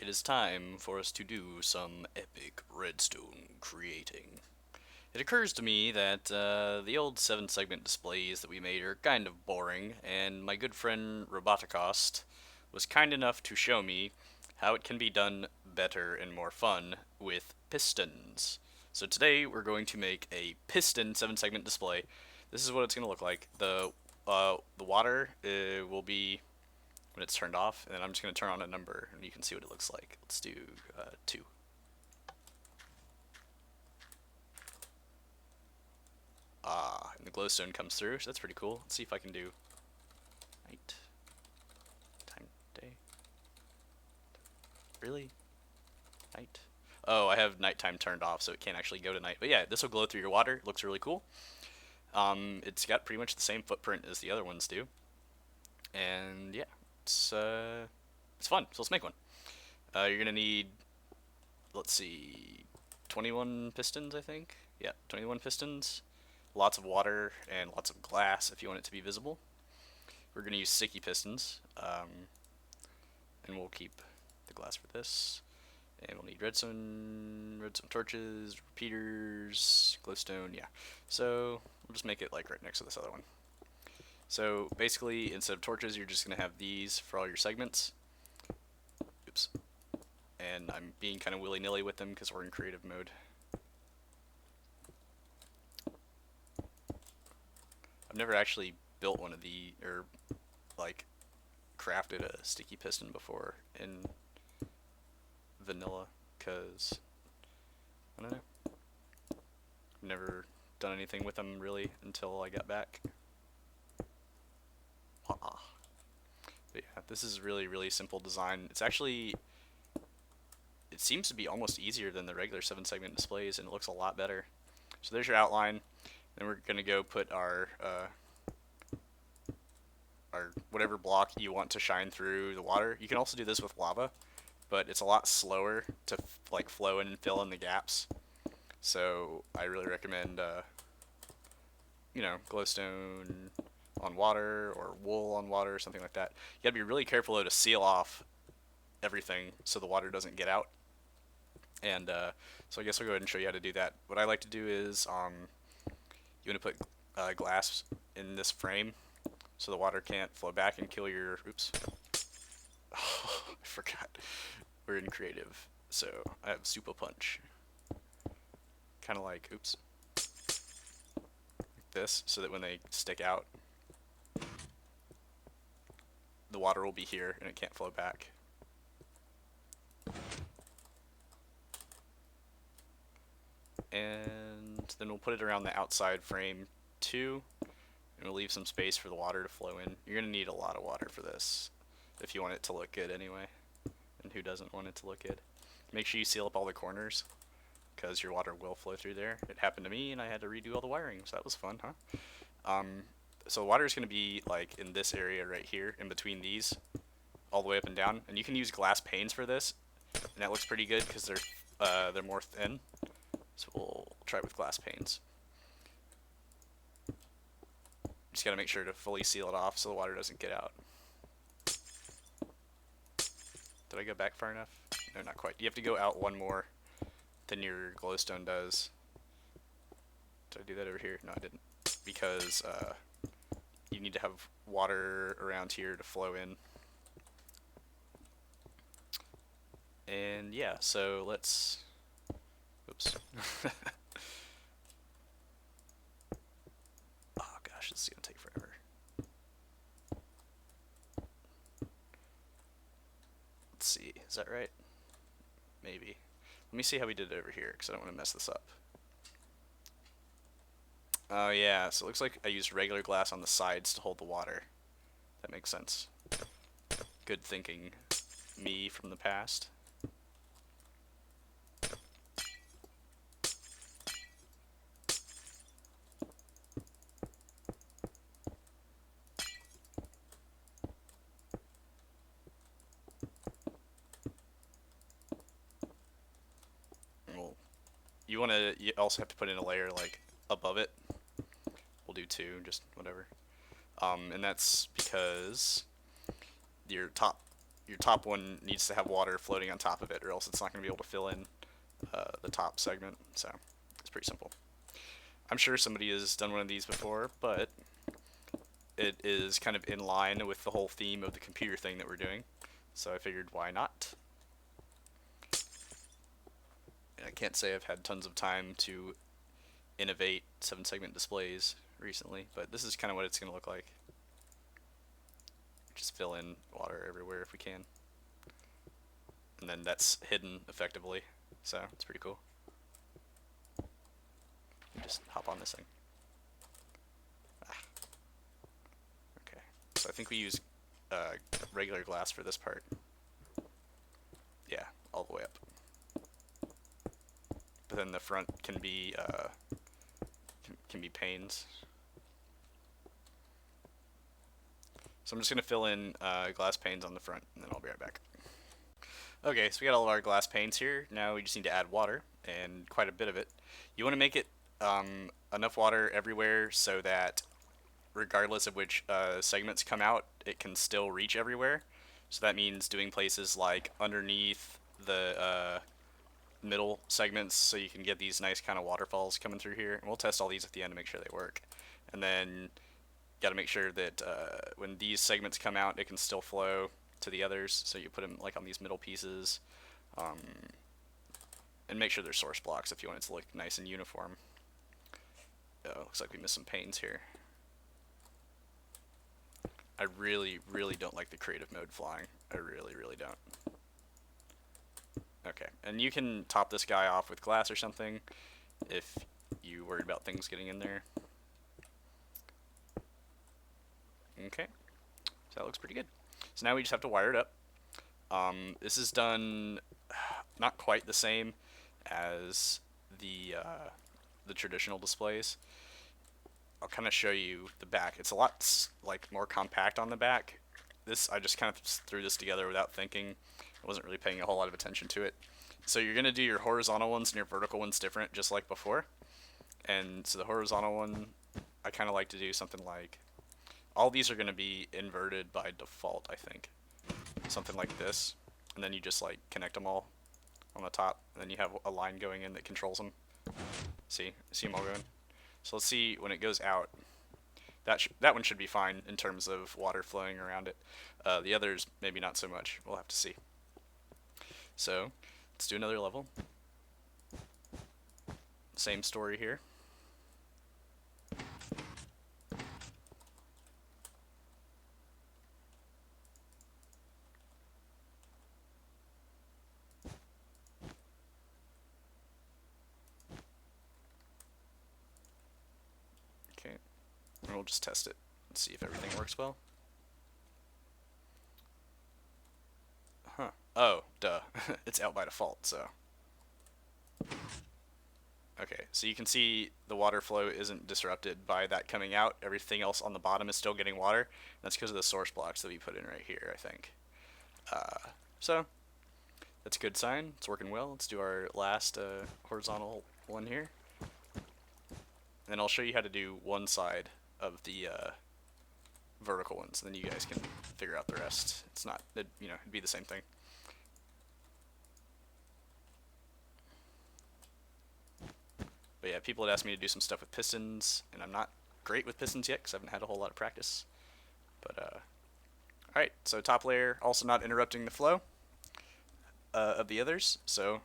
it is time for us to do some epic redstone creating. It occurs to me that the old 7 segment displays that we made are kind of boring, and my good friend roboticaust was kind enough to show me how it can be done better and more fun with pistons. So today we're going to make a piston 7 segment display. This is what it's going to look like. The water will be when it's turned off, and then I'm just going to turn on a number, and you can see what it looks like. Let's do 2. And the glowstone comes through, so that's pretty cool. Let's see if I can do night, time, day. Really? Night? Oh, I have nighttime turned off, so it can't actually go to night. But yeah, this will glow through your water. It looks really cool. It's got pretty much the same footprint as the other ones do. And yeah, it's fun, so let's make one. You're going to need, let's see, 21 pistons, I think. Yeah, 21 pistons. Lots of water and lots of glass if you want it to be visible. We're going to use sticky pistons, and we'll keep the glass for this. And we'll need redstone torches, repeaters, glowstone, yeah. So we'll just make it like right next to this other one. So basically, instead of torches, you're just going to have these for all your segments. Oops. And I'm being kind of willy-nilly with them because we're in creative mode. I've never actually built one of the, or like crafted a sticky piston before in vanilla, because I don't know. I've never done anything with them really until I got back. But yeah, this is really, really simple design. It's actually, it seems to be almost easier than the regular 7 segment displays, and it looks a lot better. So there's your outline. Then we're gonna go put our whatever block you want to shine through the water. You can also do this with lava, but it's a lot slower to like flow in and fill in the gaps. So I really recommend, glowstone on water or wool on water or something like that. You gotta be really careful though to seal off everything so the water doesn't get out. And so I guess I'll go ahead and show you how to do that. What I like to do is you want to put glass in this frame so the water can't flow back and kill your. Oops. Oh, I forgot. We're in creative, so I have super punch. Kind of like, oops, like this, so that when they stick out, the water will be here and it can't flow back. And then we'll put it around the outside frame too, and we'll leave some space for the water to flow in. You're gonna need a lot of water for this, if you want it to look good anyway. And who doesn't want it to look good? Make sure you seal up all the corners, because your water will flow through there. It happened to me, and I had to redo all the wiring, so that was fun, huh? So the water is going to be like in this area right here, in between these, all the way up and down. And you can use glass panes for this, and that looks pretty good because they're more thin. So we'll try it with glass panes. Just gotta make sure to fully seal it off so the water doesn't get out. Did I go back far enough? No, not quite. You have to go out one more than your glowstone does. Did I do that over here? No, I didn't. Because you need to have water around here to flow in. And yeah, so let's... Oops. Oh gosh, this is gonna take forever. Let's see, is that right? Maybe. Let me see how we did it over here, because I don't want to mess this up. Oh yeah, so it looks like I used regular glass on the sides to hold the water. That makes sense. Good thinking, me from the past. Well, you also have to put in a layer like above it. We'll do 2, just whatever. And that's because your your top one needs to have water floating on top of it, or else it's not going to be able to fill in the top segment. So it's pretty simple. I'm sure somebody has done one of these before, but it is kind of in line with the whole theme of the computer thing that we're doing. So I figured, why not? And I can't say I've had tons of time to innovate 7-segment displays recently, but this is kind of what it's going to look like. Just fill in water everywhere if we can. And then that's hidden effectively, so it's pretty cool. Just hop on this thing. Okay, so I think we use regular glass for this part. Yeah, all the way up. But then the front can be panes. So I'm just gonna fill in glass panes on the front, and then I'll be right back. Okay, so we got all of our glass panes here. Now we just need to add water, and quite a bit of it. You want to make it enough water everywhere so that regardless of which segments come out, it can still reach everywhere. So that means doing places like underneath the middle segments, so you can get these nice kind of waterfalls coming through here. And we'll test all these at the end to make sure they work. And then got to make sure that when these segments come out, it can still flow to the others. So you put them like on these middle pieces, and make sure they're source blocks if you want it to look nice and uniform. Oh, looks like we missed some panes here. I really, really don't like the creative mode flying. I really, really don't. Okay, and you can top this guy off with glass or something if you worried about things getting in there. Okay, so that looks pretty good. So now we just have to wire it up. This is done not quite the same as the traditional displays. I'll kind of show you the back. It's a lot like more compact on the back. This, I just kind of threw this together without thinking. I wasn't really paying a whole lot of attention to it. So you're going to do your horizontal ones and your vertical ones different, just like before. And so the horizontal one, I kind of like to do something like, all these are going to be inverted by default, I think. Something like this. And then you just like connect them all on the top. And then you have a line going in that controls them. See them all going? So let's see when it goes out. That one should be fine in terms of water flowing around it. The others, maybe not so much. We'll have to see. So let's do another level. Same story here. Okay, and we'll just test it and see if everything works well. Huh. Oh, duh. It's out by default, so. Okay, so you can see the water flow isn't disrupted by that coming out. Everything else on the bottom is still getting water. That's because of the source blocks that we put in right here, I think. So, that's a good sign. It's working well. Let's do our last horizontal one here. And then I'll show you how to do one side of the vertical ones, and then you guys can figure out the rest. It's not, it'd be the same thing. But yeah, people had asked me to do some stuff with pistons, and I'm not great with pistons yet because I haven't had a whole lot of practice. But alright, so top layer also not interrupting the flow of the others, so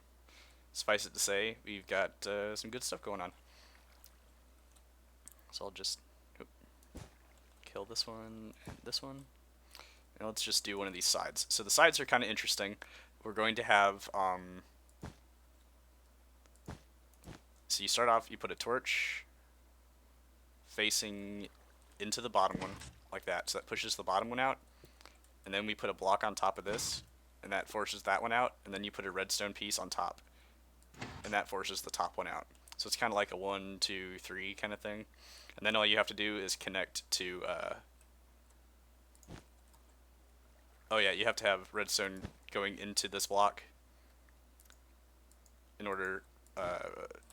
suffice it to say, we've got some good stuff going on. So I'll just kill this one and this one. And let's just do one of these sides. So the sides are kind of interesting. We're going to have, so you start off, you put a torch facing into the bottom one, like that. So that pushes the bottom one out. And then we put a block on top of this, and that forces that one out. And then you put a redstone piece on top, and that forces the top one out. So it's kind of like a 1, 2, 3 kind of thing. And then all you have to do is connect to, oh yeah, you have to have redstone going into this block in order,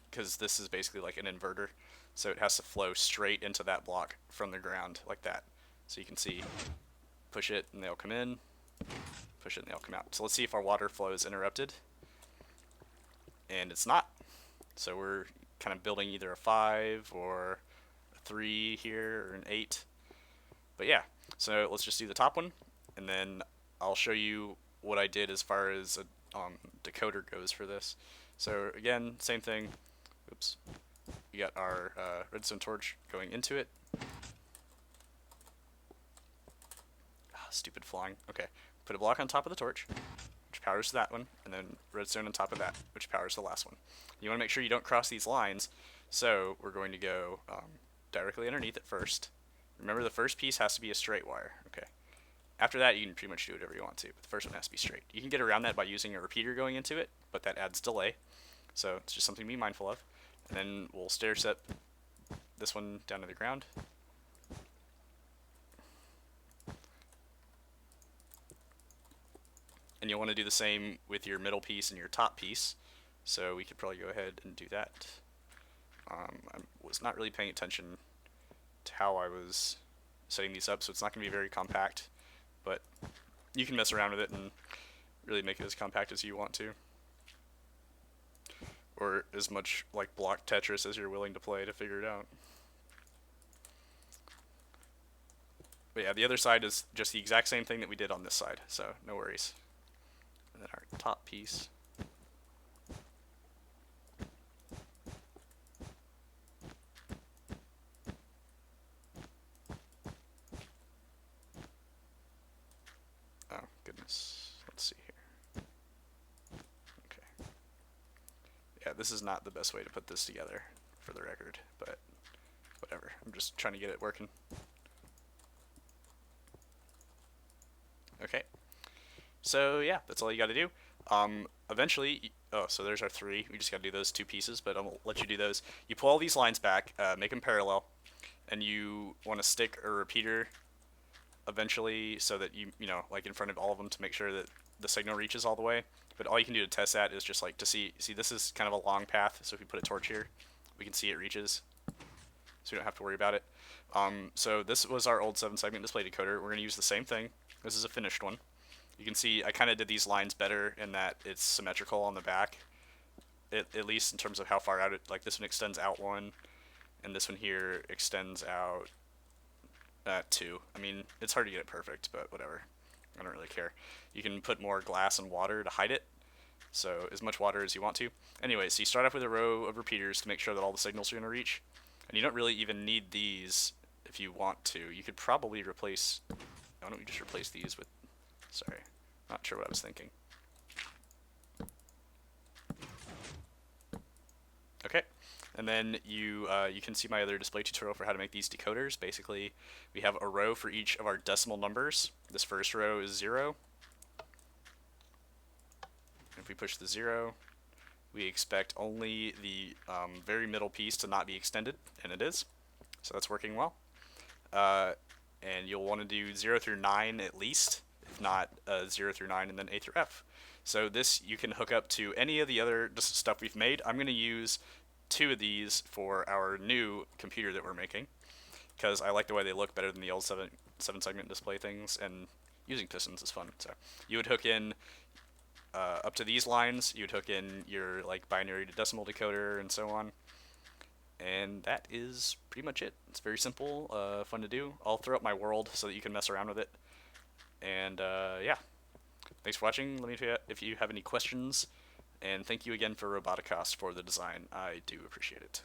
because this is basically like an inverter. So it has to flow straight into that block from the ground, like that. So you can see, push it and they'll come in, Push it and they'll come out. So let's see if our water flow is interrupted. And it's not. So we're kind of building either a 5 or a 3 here or an 8. But yeah, so let's just do the top one, and then I'll show you what I did as far as a decoder goes for this. So again, same thing. Oops. We got our redstone torch going into it. Ah, stupid flying. Okay, put a block on top of the torch, which powers that one, and then redstone on top of that, which powers the last one. You want to make sure you don't cross these lines, so we're going to go directly underneath it first. Remember, the first piece has to be a straight wire. Okay. After that, you can pretty much do whatever you want to, but the first one has to be straight. You can get around that by using a repeater going into it, but that adds delay, so it's just something to be mindful of. And then we'll stair step this one down to the ground. And you'll want to do the same with your middle piece and your top piece, so we could probably go ahead and do that. I was not really paying attention to how I was setting these up, so it's not going to be very compact, but you can mess around with it and really make it as compact as you want to, or as much like block Tetris as you're willing to play to figure it out. But yeah, the other side is just the exact same thing that we did on this side, so no worries. And then our top piece. Oh, goodness. Let's see here. Okay. Yeah, this is not the best way to put this together, for the record, but whatever. I'm just trying to get it working. Okay. So yeah, that's all you got to do. Eventually, oh, so there's our 3. We just got to do those 2 pieces, but I'll let you do those. You pull all these lines back, make them parallel, and you want to stick a repeater eventually so that you know, like in front of all of them to make sure that the signal reaches all the way. But all you can do to test that is just like to see this is kind of a long path, so if we put a torch here, we can see it reaches, so we don't have to worry about it. So this was our old 7-segment display decoder. We're going to use the same thing. This is a finished one. You can see I kind of did these lines better in that it's symmetrical on the back, at least in terms of how far out it, like this one extends out 1, and this one here extends out 2. I mean, it's hard to get it perfect, but whatever. I don't really care. You can put more glass and water to hide it, so as much water as you want to. Anyway, so you start off with a row of repeaters to make sure that all the signals are going to reach, and you don't really even need these if you want to. You could probably replace, why don't we just replace these with, sorry, not sure what I was thinking. Okay, and then you can see my other display tutorial for how to make these decoders. Basically, we have a row for each of our decimal numbers. This first row is 0. If we push the 0, we expect only the very middle piece to not be extended, and it is. So that's working well. And you'll want to do 0 through 9 at least, if not 0 through 9 and then A through F. So this you can hook up to any of the other stuff we've made. I'm going to use 2 of these for our new computer that we're making, because I like the way they look better than the old 7-segment display things, and using pistons is fun. So you would hook in up to these lines, you would hook in your like binary to decimal decoder and so on. And that is pretty much it. It's very simple, fun to do. I'll throw up my world so that you can mess around with it. And yeah, thanks for watching. Let me know if you have any questions. And thank you again for roboticaust for the design. I do appreciate it.